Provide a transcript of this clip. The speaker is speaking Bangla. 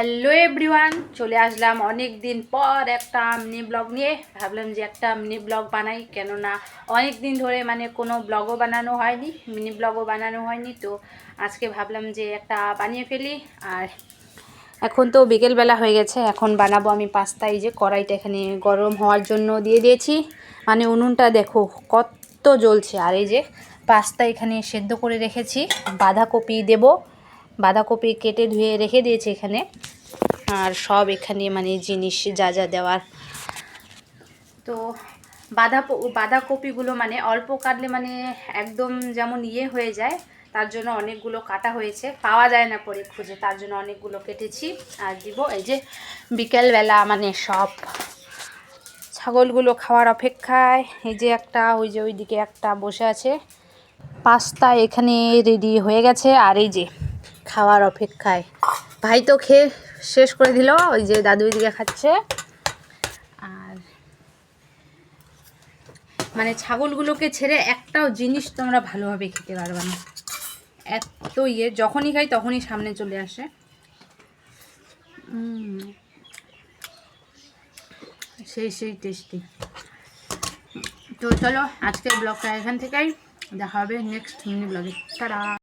হ্যালো এভরিওয়ান, চলে আসলাম অনেক দিন পর একটা মিনি ব্লগ নিয়ে। ভাবলাম যে একটা মিনি ব্লগ বানাই, কেননা অনেক দিন ধরে কোনো ব্লগও বানানো হয়নি, মিনি ব্লগও বানানো হয়নি। তো আজকে ভাবলাম যে একটা বানিয়ে ফেলি। আর এখন তো বিকেলবেলা হয়ে গেছে, এখন বানাবো আমি পাস্তা। এই যে কড়াইটা এখানে গরম হওয়ার জন্য দিয়ে দিয়েছি, উনুনটা দেখো কত জ্বলছে। আর এই যে পাস্তা এখানে সেদ্ধ করে রেখেছি, বাঁধাকপি দেব, বাঁধাকপি কেটে ধুয়ে রেখে দিয়েছি এখানে। আর সব এখানে জিনিস যা যা দেওয়ার। তো বাঁধাকপিগুলো অল্প কাটলে একদম যেমন হয়ে যায়, তার জন্য অনেকগুলো কাটা হয়েছে, পাওয়া যায় না পরে খুঁজে, তার জন্য অনেকগুলো কেটেছি আর দিব। এই যে বিকেলবেলা সব ছাগলগুলো খাওয়ার অপেক্ষায়। এই যে একটা, ওই যে ওইদিকে একটা বসে আছে। পাস্তা এখানে রেডি হয়ে গেছে, আর এই যে খাওয়ার অপেক্ষায়। ভাই তো খেয়ে শেষ করে দিল, ওই যে দাদু দিকে খাচ্ছে। আর ছাগলগুলোকে ছেড়ে একটাও জিনিস তোমরা ভালোভাবে খেতে পারবে না, এত যখনই খাই তখনই সামনে চলে আসে। সেই টেস্টি। তো চলো আজকের ব্লগটা এখান থেকেই, দেখা হবে নেক্সট মিনি ব্লগে। তারা